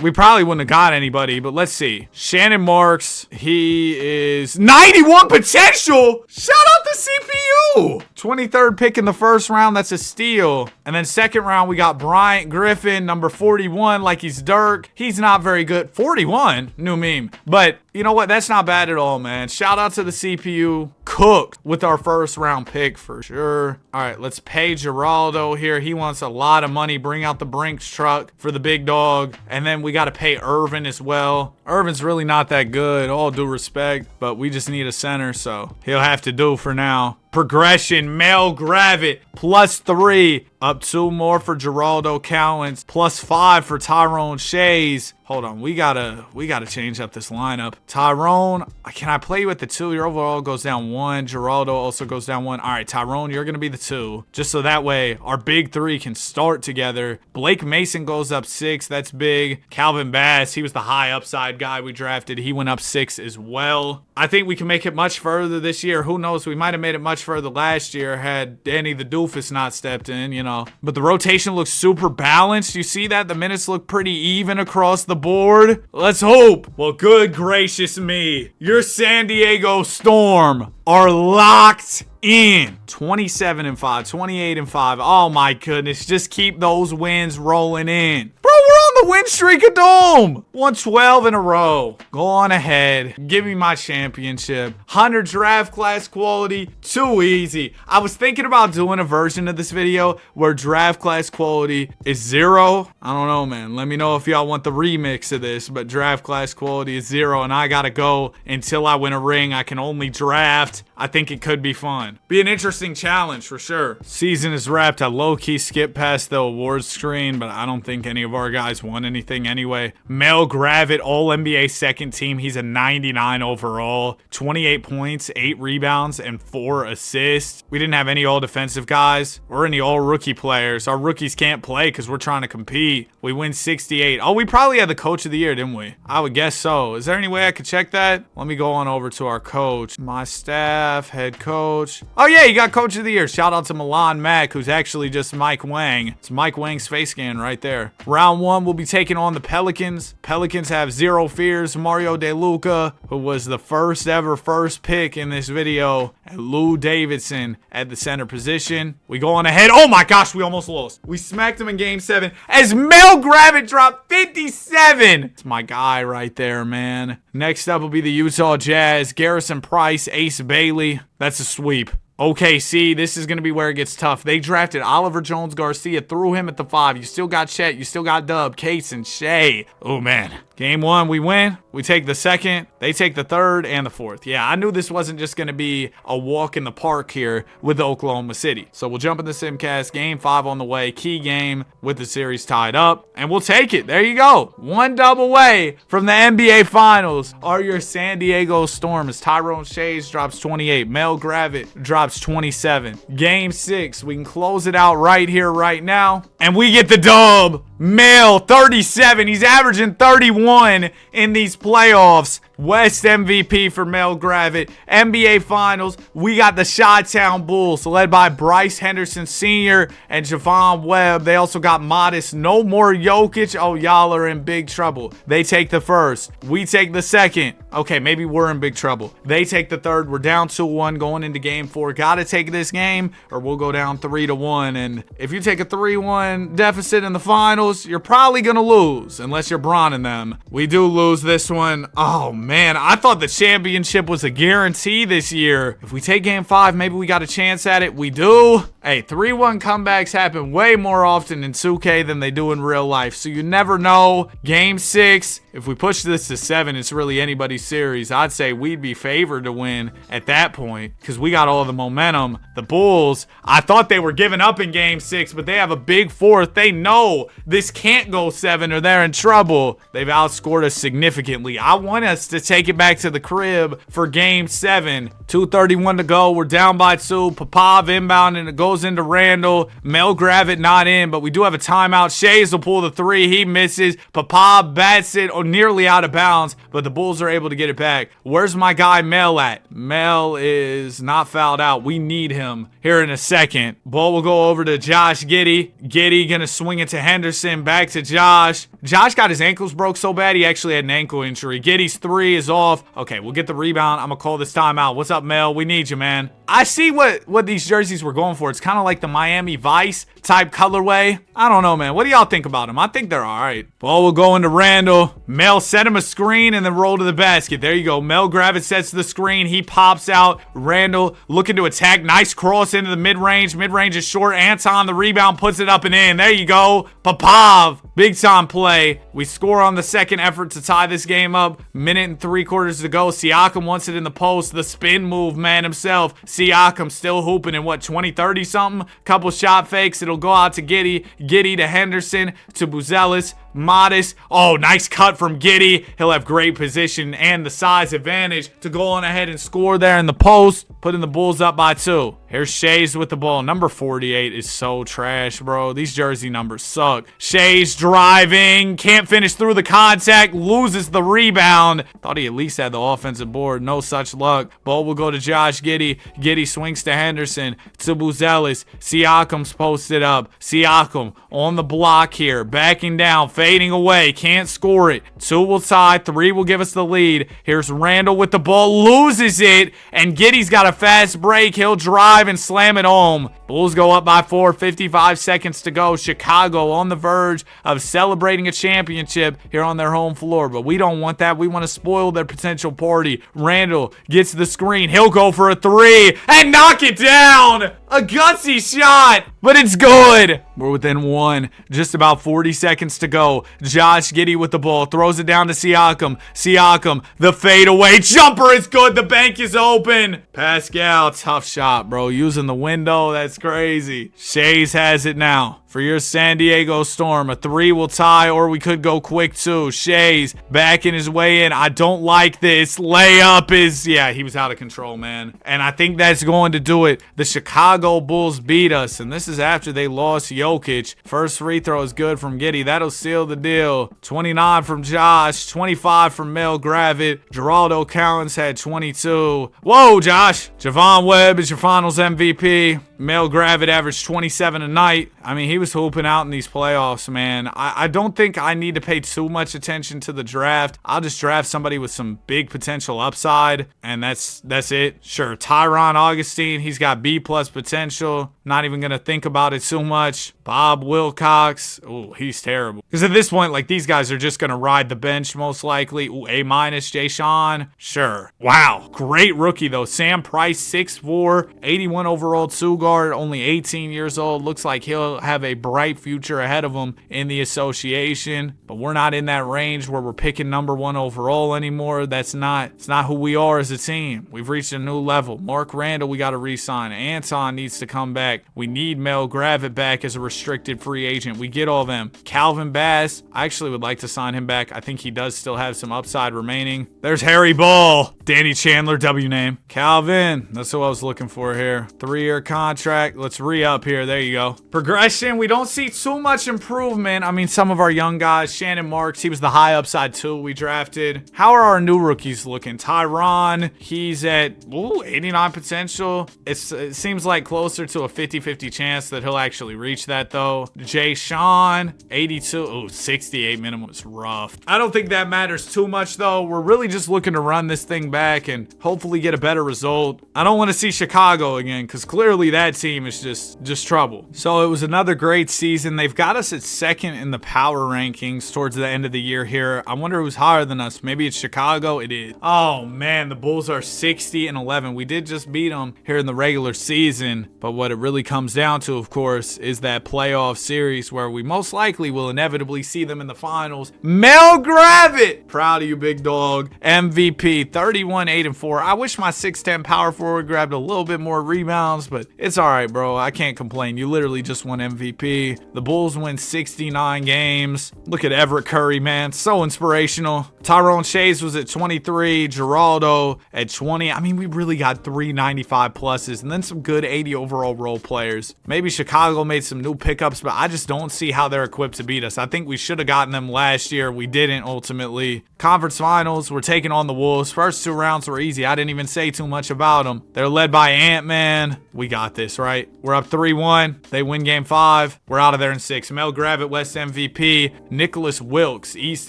we probably wouldn't have got anybody, but let's see. Shannon Marks, he is 91 potential. Shout out to CPU. 23rd pick in the first round, that's a steal. And then second round, we got Bryant Griffin, number 41, like he's Dirk. He's not very good. 41? New meme. But you know what? That's not bad at all, man. Shout out to the CPU. Cooked with our first round pick for sure. All right, let's pay Geraldo here. He wants a lot of money. Bring out the Brinks truck for the big dog. And then we got to pay Irvin as well. Irvin's really not that good, all due respect, but we just need a center, so he'll have to do for now. Progression, Mel Gravett, +3. Up 2 more for Geraldo Cowens, +5 for Tyrone Shayes. Hold on, we gotta change up this lineup. Tyrone, can I play you at the 2? Your overall goes down 1. Geraldo also goes down 1. All right, Tyrone, you're gonna be the 2. Just so that way our big 3 can start together. Blake Mason goes up 6. That's big. Calvin Bass, he was the high upside guy we drafted. He went up 6 as well. I think we can make it much further this year. Who knows? We might have made it much further last year had Danny the Doofus not stepped in, you know. But the rotation looks super balanced. You see that? The minutes look pretty even across the board. Let's hope. Well, good gracious me. Your San Diego Storm are locked in. 27-5, 28-5. Oh my goodness. Just keep those wins rolling in. Bro, we're on the win streak of Dome. 112 in a row. Go on ahead. Give me my championship. 100 draft class quality. Too easy. I was thinking about doing a version of this video where draft class quality is 0. I don't know, man. Let me know if y'all want the remix of this, but draft class quality is 0 and I gotta go until I win a ring. I can only draft. I think it could be fun. Be an interesting challenge for sure. Season is wrapped. I low-key skipped past the awards screen, but I don't think any of our guys won anything anyway. Mel Gravett, All-NBA second team. He's a 99 overall. 28 points, 8 rebounds, and 4 assists. We didn't have any all-defensive guys or any all-rookie players. Our rookies can't play because we're trying to compete. We win 68. Oh, we probably had the coach of the year, didn't we? I would guess so. Is there any way I could check that? Let me go on over to our coach. My staff, head coach. Oh yeah, he got coach of the year. Shout out to Milan Mack, who's actually just Mike Wang. It's Mike Wang's face scan right there. Round 1 will be taking on the Pelicans. Pelicans have zero fears. Mario DeLuca, who was the first ever first pick in this video, and Lou Davidson at the center position. We go on ahead. Oh my gosh, we almost lost. We smacked him in game 7 as Mel Gravett dropped 57. It's my guy right there, man. Next up will be the Utah Jazz. Garrison Price, Ace Bailey. That's a sweep. OKC, this is going to be where it gets tough. They drafted Oliver Jones-Garcia, threw him at the 5. You still got Chet, you still got Dub, Case, and Shea. Oh, man. Game 1, we win. We take the 2nd. They take the 3rd and the 4th. Yeah, I knew this wasn't just going to be a walk in the park here with Oklahoma City. So we'll jump in the Simcast. Game 5 on the way. Key game with the series tied up. And we'll take it. There you go. One dub away from the NBA Finals are your San Diego Storm as Tyrone Shayes drops 28. Mel Gravett drops 27. Game 6. We can close it out right here, right now. And we get the dub. Mel, 37. He's averaging 31 in these playoffs. West MVP for Mel Gravett. NBA Finals, we got the Chi-Town Bulls led by Bryce Henderson Sr. and Javon Webb. They also got Modest. No more Jokic. Oh, y'all are in big trouble. They take the 1st. We take the 2nd. Okay, maybe we're in big trouble. They take the 3rd. We're down 2-1 going into game 4. Gotta take this game or we'll go down 3-1. And if you take a 3-1 deficit in the finals, you're probably gonna lose unless you're Bron in them. We do lose this one. Oh, man, I thought the championship was a guarantee this year. If we take game 5, maybe we got a chance at it. We do. Hey, 3-1 comebacks happen way more often in 2K than they do in real life, so you never know. Game 6, if we push this to 7, it's really anybody's series. I'd say we'd be favored to win at that point because we got all the momentum. The Bulls, I thought they were giving up in game 6, but they have a big 4th. They know this can't go 7 or they're in trouble. They've outscored us significantly. I want us to take it back to the crib for game 7. 2:31 to go. We're down by 2. Popov inbound and it goes into Randall. Mel Gravett not in, but we do have a timeout. Shayes will pull the 3. He misses. Popov bats it or nearly out of bounds, but the Bulls are able to get it back. Where's my guy Mel at? Mel is not fouled out. We need him here in a second. Ball will go over to Josh Giddey. Giddey gonna swing it to Henderson. Back to Josh. Josh got his ankles broke so bad he actually had an ankle injury. Giddey's 3 is off. Okay, we'll get the rebound. I'm gonna call this timeout. What's up, Mel? We need you, man. I see what these jerseys were going for. It's kind of like the Miami Vice type colorway. I don't know, man. What do y'all think about them? I think they're all right. Ball will go into Randall. Mel set him a screen and then roll to the basket. There you go. Mel Gravett sets the screen. He pops out. Randall looking to attack. Nice cross into the mid-range. Mid-range is short. Anton, the rebound, puts it up and in. There you go. Popov. Big time play. We score on the 2nd effort to tie this game up. Minute and 3/4 to go. Siakam wants it in the post. The spin move, man himself. Siakam still hooping in what, 20-30 something? Couple shot fakes. It'll go out to Giddey. Giddey to Henderson to Buzelis. Modest. Oh, nice cut from Giddey. He'll have great position and the size advantage to go on ahead and score there in the post, putting the Bulls up by 2. Here's Shayes with the ball. Number 48 is so trash, bro. These jersey numbers suck. Shayes driving. Can't finish through the contact. Loses the rebound. Thought he at least had the offensive board. No such luck. Ball will go to Josh Giddey. Giddey swings to Henderson. To Buzelis. Siakam's posted up. Siakam on the block here. Backing down. Fading away. Can't score it. 2 will tie. 3 will give us the lead. Here's Randall with the ball. Loses it. And Giddey's got a fast break. He'll drive and slam it home. Bulls go up by 4. 55 seconds to go. Chicago on the verge of celebrating a championship here on their home floor. But we don't want that. We want to spoil their potential party. Randall gets the screen. He'll go for a 3 and knock it down. A gutsy shot, but it's good. We're within 1. Just about 40 seconds to go. Josh Giddey with the ball. Throws it down to Siakam. Siakam, the fadeaway jumper is good. The bank is open. Pascal, tough shot, bro. Using the window. That's crazy. Shayes has it now. For your San Diego Storm, a 3 will tie, or we could go quick too. Shayes backing his way in. I don't like this. Layup is, yeah, he was out of control, man. And I think that's going to do it. The Chicago Bulls beat us, and this is after they lost Jokic. First free throw is good from Giddey. That'll seal the deal. 29 from Josh, 25 from Mel Gravett. Gerald Cowens had 22. Whoa, Josh. Javon Webb is your finals MVP. Mel Gravett averaged 27 a night. I mean, he was hooping out in these playoffs, man. I don't think I need to pay too much attention to the draft. I'll just draft somebody with some big potential upside, and that's it. Sure, Tyrone Augustine, he's got B+ potential. Not even going to think about it too much. Bob Wilcox, oh, he's terrible. Because at this point, like, these guys are just going to ride the bench most likely. Ooh, A- Jay Sean, sure. Wow, great rookie though. Sam Price, 6'4", 81 overall 2-guard, only 18 years old. Looks like he'll have a bright future ahead of him in the association. But we're not in that range where we're picking number 1 overall anymore. It's not who we are as a team. We've reached a new level. Mark Randall, we got to re-sign. Anton needs to come back. We need Mel Gravett back as a restricted free agent. We get all them. Calvin Bass, I actually would like to sign him back. I think he does still have some upside remaining. There's Harry Ball. Danny Chandler, W name. Calvin, that's what I was looking for here. 3-year contract. Let's re-up here. There you go. Progression, we don't see too much improvement. I mean, some of our young guys, Shannon Marks, he was the high upside too we drafted. How are our new rookies looking? Tyrone, he's at 89 potential. It seems like closer to a 50-50 chance that he'll actually reach that though. Jay Sean, 82. 68 minimum is rough. I don't think that matters too much though. We're really just looking to run this thing back and hopefully get a better result. I don't want to see Chicago again because clearly that team is just trouble. So it was another great season. They've got us at 2nd in the power rankings towards the end of the year here. I wonder who's higher than us. Maybe it's Chicago. It is. Oh man, the Bulls are 60-11. We did just beat them here in the regular season, but what it really comes down to, of course, is that playoff series where we most likely will inevitably see them in the finals. Mel Gravett, proud of you, big dog. MVP, 31-8-4. I wish my 6'10" power forward grabbed a little bit more rebounds, but it's all right, bro. I can't complain. You literally just won MVP. The Bulls win 69 games. Look at Everett Curry, man. So inspirational. Tyrone Shayes was at 23. Geraldo at 20. I mean, we really got 3 95 pluses and then some good 80 overall role players. Maybe Chicago made some new pickups, but I just don't see how they're equipped to beat us. I think we should have gotten them last year. We didn't ultimately. Conference finals, we're taking on the Wolves. First 2 rounds were easy. I didn't even say too much about them. They're led by Ant-Man. We got this, right? We're up 3-1. They win game 5. We're out of there in 6. Mel Gravett, West MVP. Nicholas Wilkes, East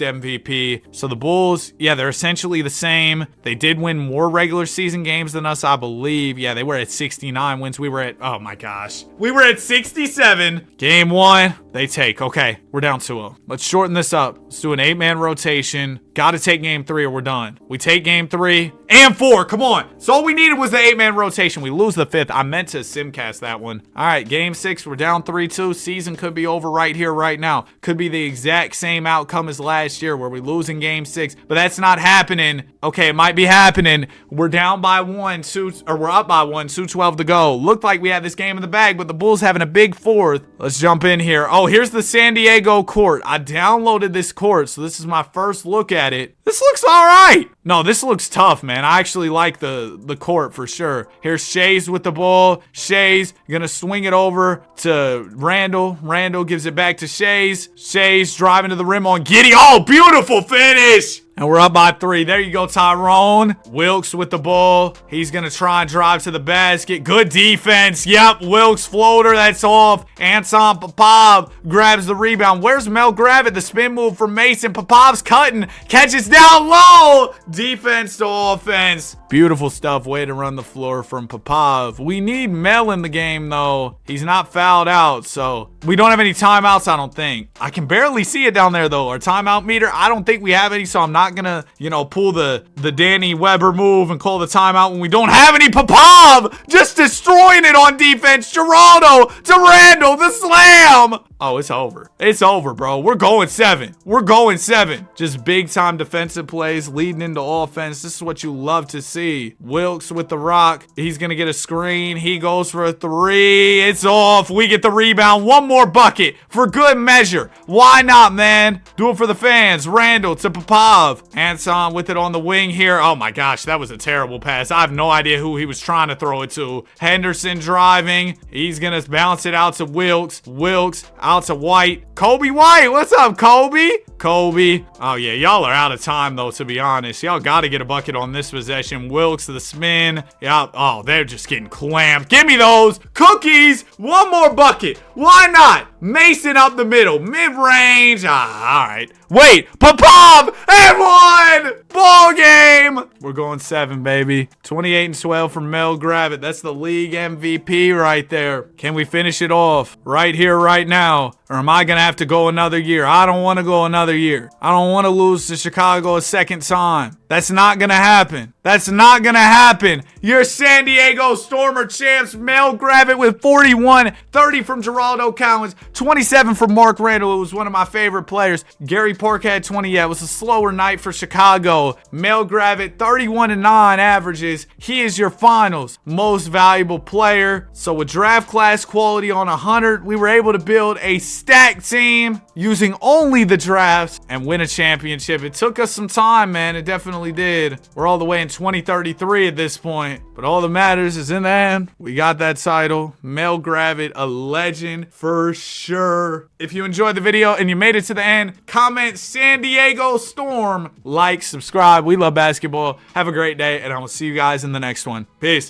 MVP. So the Bulls, yeah, they're essentially the same. They did win more regular season games than us, I believe. Yeah, they were at 69 wins. We were at, oh my gosh. We were at 67. Game 1, they take. Okay, we're down 2-0. Let's shorten this up. Let's do an 8-man rotation. Got to take game 3 or we're done. We take game 3 and 4. Come on. So all we needed was the 8-man rotation. We lose the 5th. I meant to simcast that one. All right, game 6. We're down 3-2. Season could be over right here, right now. Could be the exact same outcome as last year where we lose in game 6, but that's not happening. Okay, it might be happening. We're down by 1, we're up by 1, 2:12 to go. Looked like we had this game in the bag, but the Bulls having a big 4th. Let's jump in here. Oh, here's the San Diego court. I downloaded this court, so this is my first look at it. This looks all right. No, this looks tough, man. I actually like the court for sure. Here's Shayes with the ball. Shayes gonna swing it over to Randall. Randall gives it back to Shayes. Shayes driving to the rim on Giddey. Oh, beautiful finish. And we're up by 3. There you go, Tyrone. Wilkes with the ball. He's going to try and drive to the basket. Good defense. Yep, Wilkes floater. That's off. Anton Popov grabs the rebound. Where's Mel Gravett? The spin move from Mason. Popov's cutting. Catches down low. Defense to offense. Beautiful stuff. Way to run the floor from Popov. We need Mel in the game, though. He's not fouled out, so we don't have any timeouts, I don't think. I can barely see it down there, though. Our timeout meter, I don't think we have any, so I'm not gonna, pull the Danny Weber move and call the timeout when we don't have any. Popov just destroying it on defense. Geraldo to Randall, the slam. Oh, it's over. It's over, bro. We're going 7. We're going 7. Just big time defensive plays leading into offense. This is what you love to see. Wilkes with the rock. He's gonna get a screen. He goes for a 3. It's off. We get the rebound. One more bucket for good measure. Why not, man? Do it for the fans. Randall to Popov. Anton with it on the wing here. Oh my gosh, that was a terrible pass. I have no idea who he was trying to throw it to. Henderson driving. He's gonna bounce it out to Wilkes. Wilkes out to White. Kobe White. What's up, Kobe? Kobe. Oh, yeah, y'all are out of time, though, to be honest. Y'all got to get a bucket on this possession. Wilkes to the spin. Yeah, oh, they're just getting clamped. Give me those cookies. One more bucket. Why not? Mason up the middle. Mid-range. All right. Wait, Popov and one! Ball game! We're going 7, baby. 28-12 for Mel Gravett. That's the league MVP right there. Can we finish it off right here, right now? Or am I going to have to go another year? I don't want to go another year. I don't want to lose to Chicago a second time. That's not going to happen. That's not going to happen. Your San Diego Stormer champs, Mel Gravett with 41, 30 from Gerald Cowens, 27 from Mark Randall, who was one of my favorite players. Gary Park had 20. Yeah, it was a slower night for Chicago. Mel Gravett, 31-9 averages. He is your finals most valuable player. So with draft class quality on 100, we were able to build a stacked team using only the drafts and win a championship. It took us some time, man. It definitely did. We're all the way in 2033 at this point. But all that matters is in the end, we got that title. Mel Gravett, a legend for sure. If you enjoyed the video and you made it to the end, comment San Diego Storm, like, subscribe. We love basketball. Have a great day, and I will see you guys in the next one. Peace.